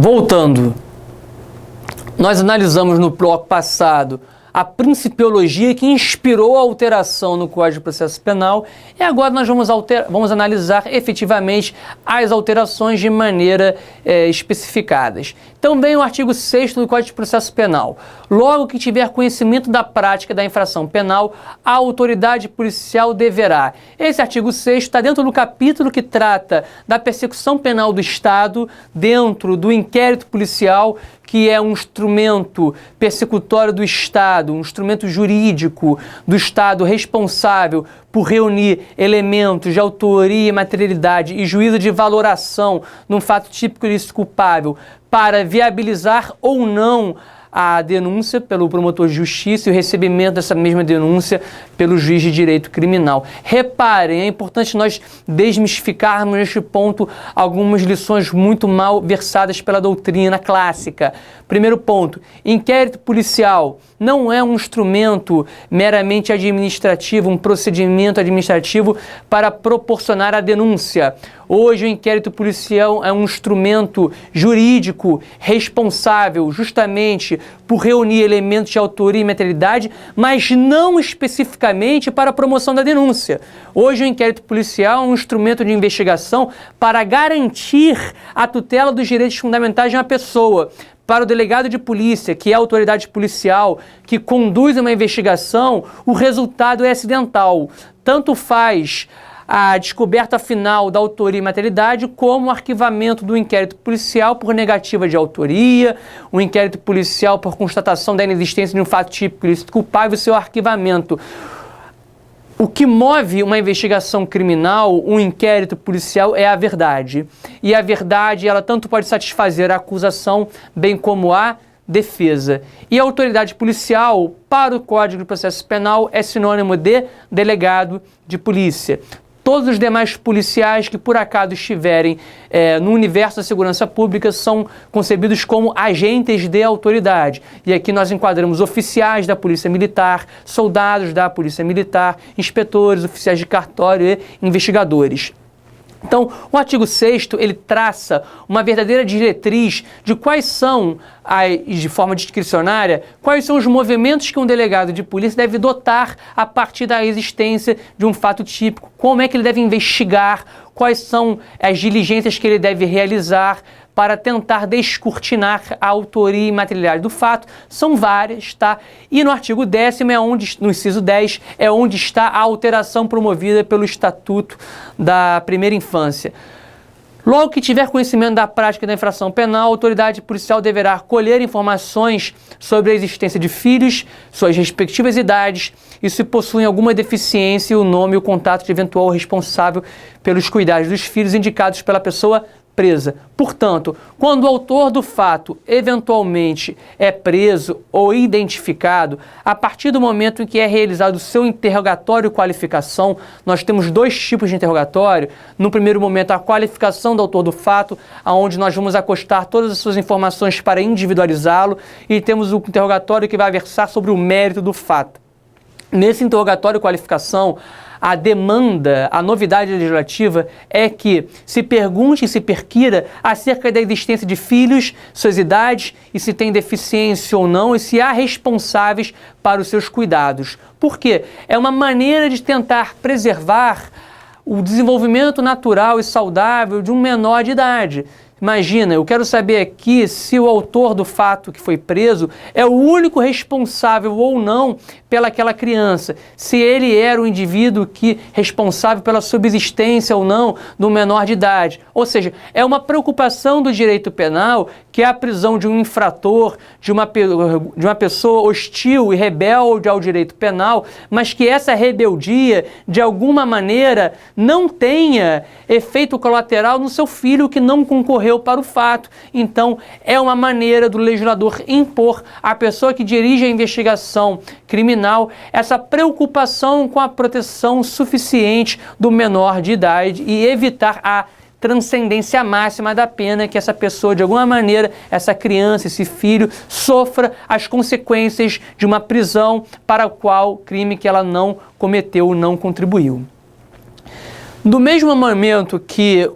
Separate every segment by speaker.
Speaker 1: Voltando, nós analisamos no bloco passado a principiologia que inspirou a alteração no Código de Processo Penal e agora nós vamos analisar efetivamente as alterações de maneira especificadas. Então vem o artigo 6º do Código de Processo Penal. Logo que tiver conhecimento da prática da infração penal, a autoridade policial deverá. Esse artigo 6º está dentro do capítulo que trata da persecução penal do Estado, dentro do inquérito policial, que é um instrumento persecutório do Estado, um instrumento jurídico do Estado responsável por reunir elementos de autoria, materialidade e juízo de valoração num fato típico ilícito culpável para viabilizar ou não a denúncia pelo promotor de justiça e o recebimento dessa mesma denúncia pelo juiz de direito criminal. Reparem, é importante nós desmistificarmos neste ponto algumas lições muito mal versadas pela doutrina clássica. Primeiro ponto, inquérito policial não é um instrumento meramente administrativo, um procedimento administrativo para proporcionar a denúncia. Hoje o inquérito policial é um instrumento jurídico responsável justamente por reunir elementos de autoria e materialidade, mas não especificamente para a promoção da denúncia. Hoje o inquérito policial é um instrumento de investigação para garantir a tutela dos direitos fundamentais de uma pessoa. Para o delegado de polícia, que é a autoridade policial, que conduz uma investigação, o resultado é acidental. Tanto faz a descoberta final da autoria e materialidade, como o arquivamento do inquérito policial por negativa de autoria, o inquérito policial por constatação da inexistência de um fato típico ilícito culpável e seu arquivamento. O que move uma investigação criminal, um inquérito policial, é a verdade. E a verdade, ela tanto pode satisfazer a acusação, bem como a defesa. E a autoridade policial, para o Código de Processo Penal, é sinônimo de delegado de polícia. Todos os demais policiais que por acaso estiverem no universo da segurança pública são concebidos como agentes de autoridade. E aqui nós enquadramos oficiais da Polícia Militar, soldados da Polícia Militar, inspetores, oficiais de cartório e investigadores. Então, o artigo 6º, ele traça uma verdadeira diretriz de quais são, de forma discricionária, quais são os movimentos que um delegado de polícia deve dotar a partir da existência de um fato típico, como é que ele deve investigar, quais são as diligências que ele deve realizar para tentar descortinar a autoria e materialidade do fato. São várias, tá? E no artigo 10º, no inciso 10, é onde está a alteração promovida pelo Estatuto da Primeira Infância. Logo que tiver conhecimento da prática da infração penal, a autoridade policial deverá colher informações sobre a existência de filhos, suas respectivas idades e se possuem alguma deficiência, o nome e o contato de eventual responsável pelos cuidados dos filhos indicados pela pessoa presa. Portanto, quando o autor do fato eventualmente é preso ou identificado, a partir do momento em que é realizado o seu interrogatório e qualificação, nós temos dois tipos de interrogatório. No primeiro momento, a qualificação do autor do fato, onde nós vamos acostar todas as suas informações para individualizá-lo, e temos o interrogatório que vai versar sobre o mérito do fato. Nesse interrogatório e qualificação, a demanda, a novidade legislativa é que se pergunte e se perquira acerca da existência de filhos, suas idades e se tem deficiência ou não e se há responsáveis para os seus cuidados. Por quê? É uma maneira de tentar preservar o desenvolvimento natural e saudável de um menor de idade. Imagina, eu quero saber aqui se o autor do fato que foi preso é o único responsável ou não pelaquela criança, se ele era o indivíduo responsável pela subsistência ou não do menor de idade. Ou seja, é uma preocupação do direito penal que a prisão de um infrator, de uma pessoa hostil e rebelde ao direito penal, mas que essa rebeldia, de alguma maneira, não tenha efeito colateral no seu filho que não concorreu para o fato. Então, é uma maneira do legislador impor à pessoa que dirige a investigação criminal essa preocupação com a proteção suficiente do menor de idade e evitar a transcendência máxima da pena, que essa pessoa, de alguma maneira, essa criança, esse filho, sofra as consequências de uma prisão para o qual crime que ela não cometeu, não contribuiu. Do mesmo momento que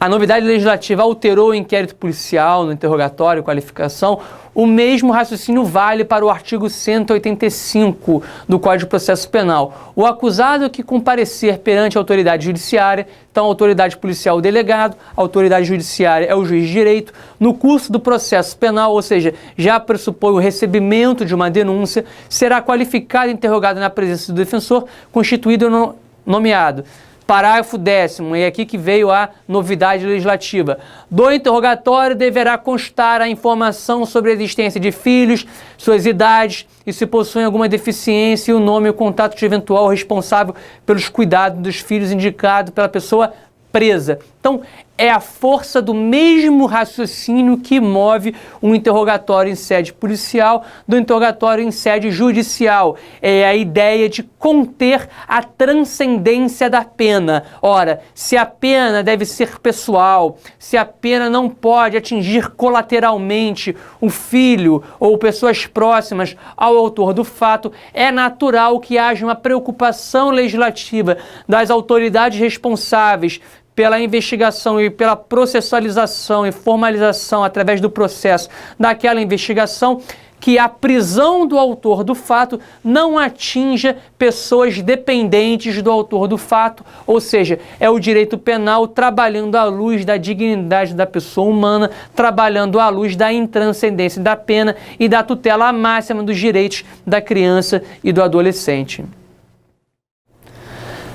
Speaker 1: a novidade legislativa alterou o inquérito policial no interrogatório, qualificação. O mesmo raciocínio vale para o artigo 185 do Código de Processo Penal. O acusado que comparecer perante a autoridade judiciária, então a autoridade policial é o delegado, a autoridade judiciária é o juiz de direito, no curso do processo penal, ou seja, já pressupõe o recebimento de uma denúncia, será qualificado e interrogado na presença do defensor, constituído ou nomeado. Parágrafo 10º, é aqui que veio a novidade legislativa. Do interrogatório deverá constar a informação sobre a existência de filhos, suas idades e se possuem alguma deficiência e o nome e o contato de eventual responsável pelos cuidados dos filhos indicado pela pessoa presa. Então, é a força do mesmo raciocínio que move um interrogatório em sede policial do interrogatório em sede judicial. É a ideia de conter a transcendência da pena. Ora, se a pena deve ser pessoal, se a pena não pode atingir colateralmente o filho ou pessoas próximas ao autor do fato, é natural que haja uma preocupação legislativa das autoridades responsáveis pela investigação e pela processualização e formalização através do processo daquela investigação, que a prisão do autor do fato não atinja pessoas dependentes do autor do fato, ou seja, é o direito penal trabalhando à luz da dignidade da pessoa humana, trabalhando à luz da intranscendência da pena e da tutela máxima dos direitos da criança e do adolescente.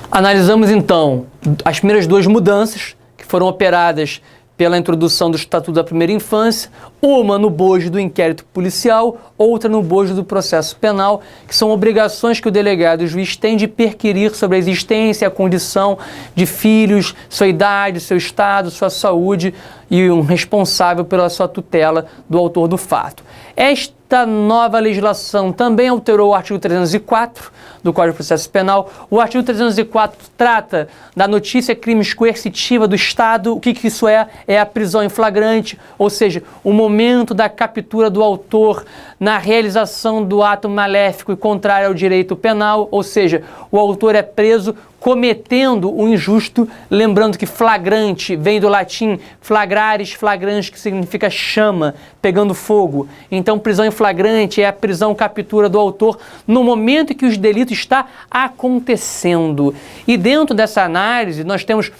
Speaker 1: Analisamos então as primeiras duas mudanças que foram operadas pela introdução do Estatuto da Primeira Infância, uma no bojo do inquérito policial, outra no bojo do processo penal, que são obrigações que o delegado e o juiz têm de perquirir sobre a existência e a condição de filhos, sua idade, seu estado, sua saúde e um responsável pela sua tutela do autor do fato. Esta nova legislação também alterou o artigo 304 do Código de Processo Penal. O artigo 304 trata da notícia crimes coercitiva do Estado. O que isso é? É a prisão em flagrante, ou seja, o momento da captura do autor na realização do ato maléfico e contrário ao direito penal, ou seja, o autor é preso cometendo o injusto, lembrando que flagrante vem do latim flagrares, flagrante, que significa chama, pegando fogo. Então, prisão em flagrante é a prisão, captura do autor no momento em que o delito está acontecendo. E dentro dessa análise, nós temos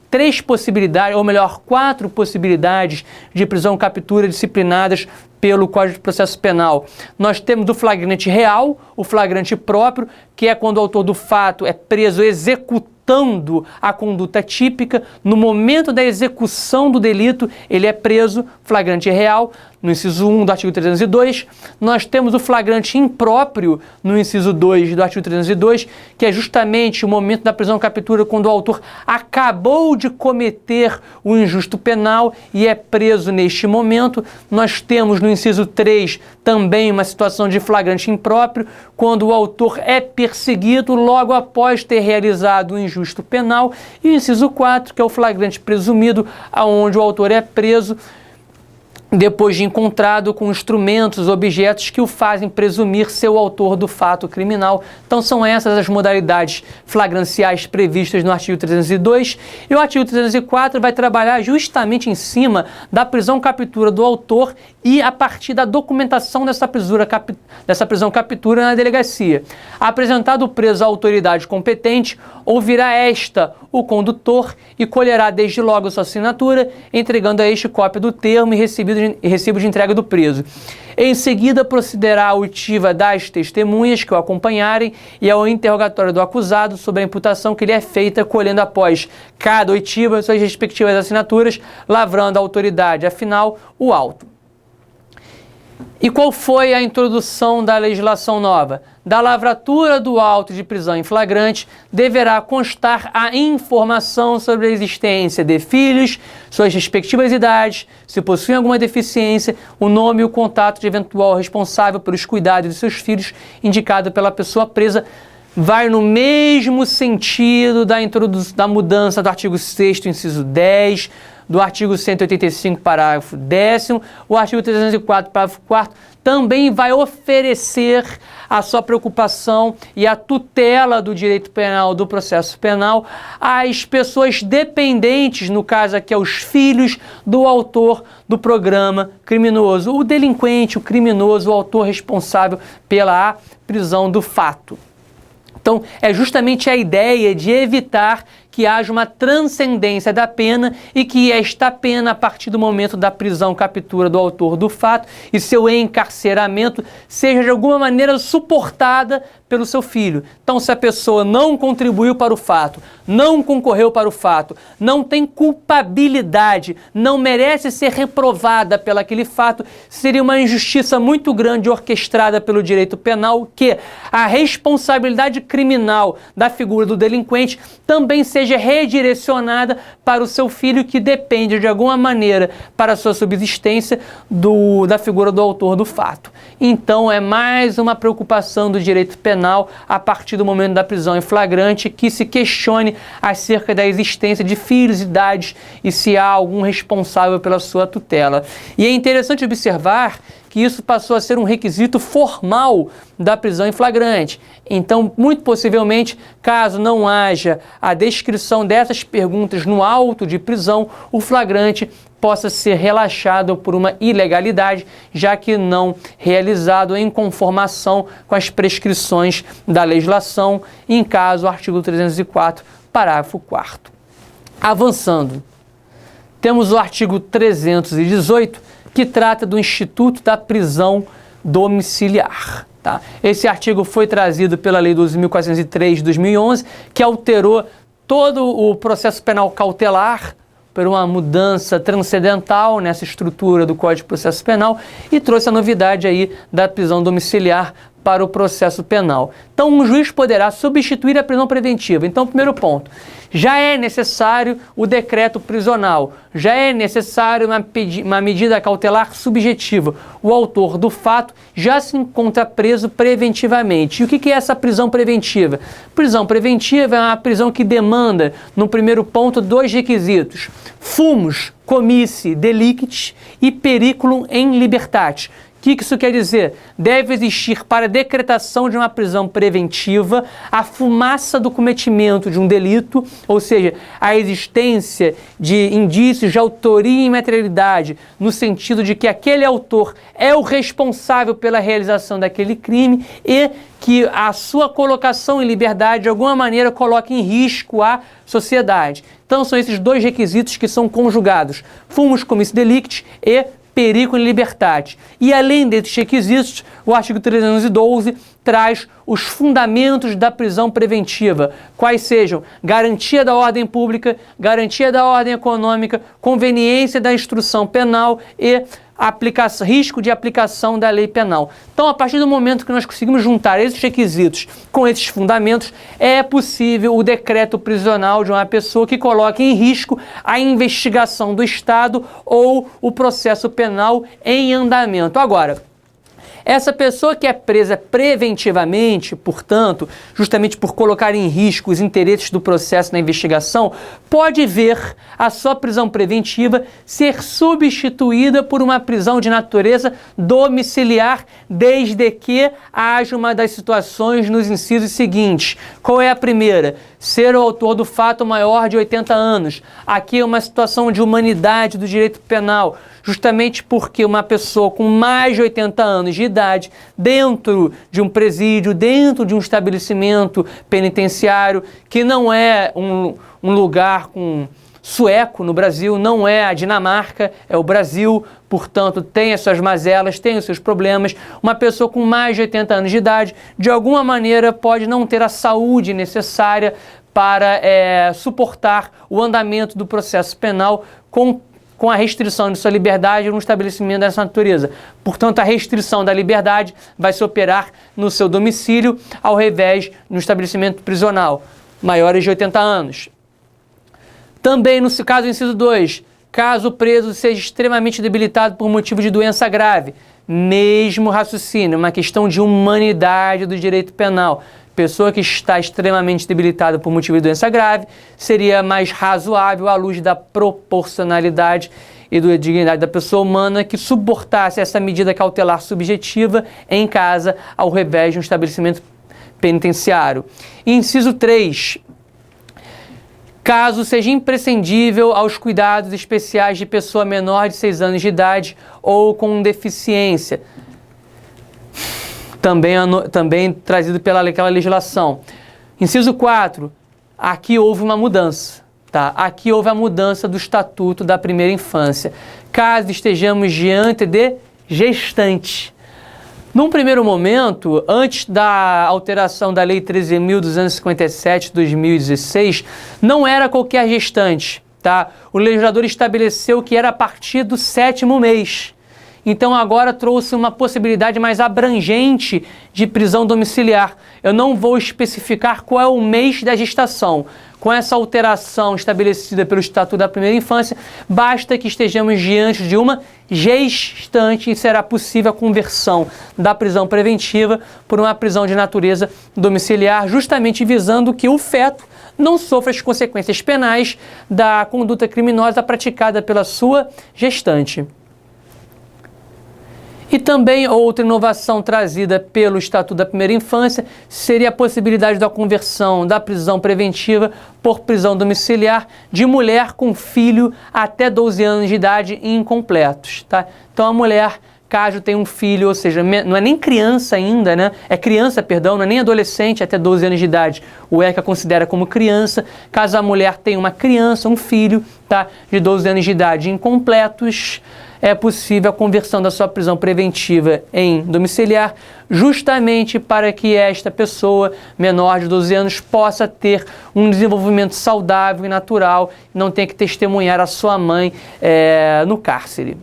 Speaker 1: três possibilidades, ou melhor, 4 possibilidades de prisão captura disciplinadas pelo Código de Processo Penal. Nós temos o flagrante real, o flagrante próprio, que é quando o autor do fato é preso executando a conduta típica. No momento da execução do delito, ele é preso, flagrante real, no inciso 1 do artigo 302. Nós temos o flagrante impróprio, no inciso 2 do artigo 302, que é justamente o momento da prisão captura quando o autor acabou de cometer o injusto penal e é preso neste momento. Nós temos no inciso 3 também uma situação de flagrante impróprio, quando o autor é perseguido logo após ter realizado o injusto penal. E o inciso 4, que é o flagrante presumido, onde o autor é preso depois de encontrado com instrumentos, objetos que o fazem presumir ser o autor do fato criminal. Então são essas as modalidades flagranciais previstas no artigo 302, e o artigo 304 vai trabalhar justamente em cima da prisão captura do autor e a partir da documentação dessa prisão captura na delegacia. Apresentado o preso à autoridade competente, ouvirá esta o condutor e colherá desde logo sua assinatura, entregando a este cópia do termo e recibo de entrega do preso. Em seguida, procederá a oitiva das testemunhas que o acompanharem e ao interrogatório do acusado sobre a imputação que lhe é feita, colhendo após cada oitiva suas respectivas assinaturas, lavrando a autoridade, afinal, o auto. E qual foi a introdução da legislação nova? Da lavratura do auto de prisão em flagrante deverá constar a informação sobre a existência de filhos, suas respectivas idades, se possuem alguma deficiência, o nome e o contato de eventual responsável pelos cuidados de seus filhos, indicado pela pessoa presa. Vai no mesmo sentido da mudança do artigo 6º, inciso 10, do artigo 185, parágrafo 10º, o artigo 304, parágrafo 4º, também vai oferecer a sua preocupação e a tutela do direito penal, do processo penal, às pessoas dependentes, no caso aqui, aos filhos do autor do programa criminoso, o delinquente, o criminoso, o autor responsável pela prisão do fato. Então, é justamente a ideia de evitar que haja uma transcendência da pena e que esta pena, a partir do momento da prisão, captura do autor do fato e seu encarceramento, seja de alguma maneira suportada pelo seu filho. Então, se a pessoa não contribuiu para o fato, não concorreu para o fato, não tem culpabilidade, não merece ser reprovada pelo aquele fato, seria uma injustiça muito grande orquestrada pelo direito penal que a responsabilidade criminal da figura do delinquente também seja redirecionada para o seu filho, que depende de alguma maneira para a sua subsistência da figura do autor do fato. Então é mais uma preocupação do direito penal a partir do momento da prisão em flagrante que se questione acerca da existência de filhos, idades e se há algum responsável pela sua tutela. E é interessante observar que isso passou a ser um requisito formal da prisão em flagrante. Então, muito possivelmente, caso não haja a descrição dessas perguntas no auto de prisão, o flagrante possa ser relaxado por uma ilegalidade, já que não realizado em conformação com as prescrições da legislação, em caso, artigo 304, parágrafo 4º. Avançando, temos o artigo 318, que trata do Instituto da Prisão Domiciliar. Tá? Esse artigo foi trazido pela Lei 12.403 de 2011, que alterou todo o processo penal cautelar por uma mudança transcendental nessa estrutura do Código de Processo Penal e trouxe a novidade aí da prisão domiciliar para o processo penal. Então, um juiz poderá substituir a prisão preventiva. Então, primeiro ponto, já é necessário o decreto prisional, já é necessário uma medida cautelar subjetiva. O autor do fato já se encontra preso preventivamente. E o que é essa prisão preventiva? Prisão preventiva é uma prisão que demanda, no primeiro ponto, 2 requisitos: fumus comissi delicti e periculum in libertate. O que isso quer dizer? Deve existir para a decretação de uma prisão preventiva a fumaça do cometimento de um delito, ou seja, a existência de indícios de autoria e materialidade, no sentido de que aquele autor é o responsável pela realização daquele crime e que a sua colocação em liberdade de alguma maneira coloque em risco a sociedade. Então são esses 2 requisitos que são conjugados: fumus comissi delicti e periculum in libertate. E além desses requisitos, o artigo 312 traz os fundamentos da prisão preventiva, quais sejam garantia da ordem pública, garantia da ordem econômica, conveniência da instrução penal e risco de aplicação da lei penal. Então, a partir do momento que nós conseguimos juntar esses requisitos com esses fundamentos, é possível o decreto prisional de uma pessoa que coloque em risco a investigação do Estado ou o processo penal em andamento. Agora, essa pessoa que é presa preventivamente, portanto, justamente por colocar em risco os interesses do processo na investigação, pode ver a sua prisão preventiva ser substituída por uma prisão de natureza domiciliar, desde que haja uma das situações nos incisos seguintes. Qual é a primeira? Ser o autor do fato maior de 80 anos. Aqui é uma situação de humanidade do direito penal, justamente porque uma pessoa com mais de 80 anos de idade, dentro de um presídio, dentro de um estabelecimento penitenciário, que não é um lugar sueco no Brasil, não é a Dinamarca, é o Brasil, portanto tem as suas mazelas, tem os seus problemas. Uma pessoa com mais de 80 anos de idade, de alguma maneira pode não ter a saúde necessária para suportar o andamento do processo penal com a restrição de sua liberdade num estabelecimento dessa natureza. Portanto, a restrição da liberdade vai se operar no seu domicílio, ao invés no estabelecimento prisional, maiores de 80 anos. Também, no caso inciso 2, caso o preso seja extremamente debilitado por motivo de doença grave, mesmo raciocínio, uma questão de humanidade do direito penal. pessoa que está extremamente debilitada por motivo de doença grave, seria mais razoável à luz da proporcionalidade e da dignidade da pessoa humana que suportasse essa medida cautelar subjetiva em casa ao revés de um estabelecimento penitenciário. Inciso 3. Caso seja imprescindível aos cuidados especiais de pessoa menor de 6 anos de idade ou com deficiência, também trazido pelaquela legislação. Inciso 4, aqui houve uma mudança, tá? Aqui houve a mudança do Estatuto da Primeira Infância. Caso estejamos diante de gestante. Num primeiro momento, antes da alteração da Lei 13.257 de 2016, não era qualquer gestante, tá? O legislador estabeleceu que era a partir do 7º mês. Então agora trouxe uma possibilidade mais abrangente de prisão domiciliar. Eu não vou especificar qual é o mês da gestação. Com essa alteração estabelecida pelo Estatuto da Primeira Infância, basta que estejamos diante de uma gestante e será possível a conversão da prisão preventiva por uma prisão de natureza domiciliar, justamente visando que o feto não sofra as consequências penais da conduta criminosa praticada pela sua gestante. E também outra inovação trazida pelo Estatuto da Primeira Infância seria a possibilidade da conversão da prisão preventiva por prisão domiciliar de mulher com filho até 12 anos de idade e incompletos, tá? Então a mulher, caso tenha um filho, ou seja, não é nem criança ainda, né? É criança, perdão, não é nem adolescente até 12 anos de idade. O ECA considera como criança. Caso a mulher tenha uma criança, um filho, tá? De 12 anos de idade incompletos, é possível a conversão da sua prisão preventiva em domiciliar, justamente para que esta pessoa menor de 12 anos possa ter um desenvolvimento saudável e natural, não tenha que testemunhar a sua mãe no cárcere.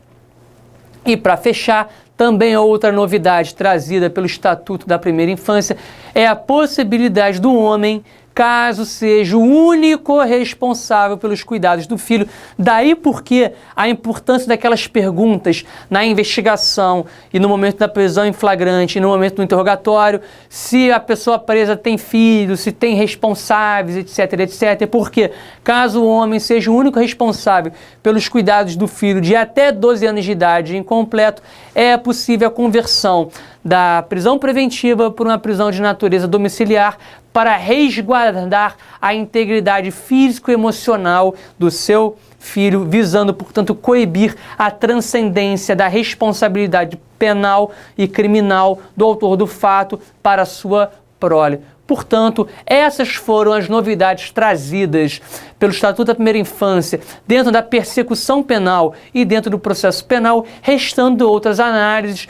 Speaker 1: E para fechar, também outra novidade trazida pelo Estatuto da Primeira Infância é a possibilidade do homem, caso seja o único responsável pelos cuidados do filho. Daí porque a importância daquelas perguntas na investigação e no momento da prisão em flagrante, e no momento do interrogatório, se a pessoa presa tem filhos, se tem responsáveis, etc, etc. Porque caso o homem seja o único responsável pelos cuidados do filho de até 12 anos de idade incompleto, é possível a conversão da prisão preventiva por uma prisão de natureza domiciliar para resguardar a integridade físico-emocional do seu filho, visando, portanto, coibir a transcendência da responsabilidade penal e criminal do autor do fato para a sua prole. Portanto, essas foram as novidades trazidas pelo Estatuto da Primeira Infância dentro da persecução penal e dentro do processo penal, restando outras análises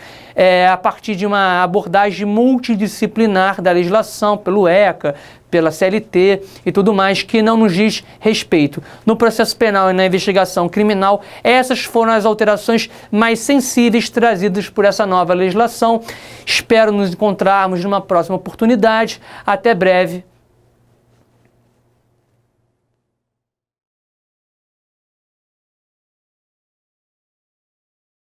Speaker 1: a partir de uma abordagem multidisciplinar da legislação, pelo ECA, pela CLT e tudo mais, que não nos diz respeito. No processo penal e na investigação criminal, essas foram as alterações mais sensíveis trazidas por essa nova legislação. Espero nos encontrarmos numa próxima oportunidade. Até breve.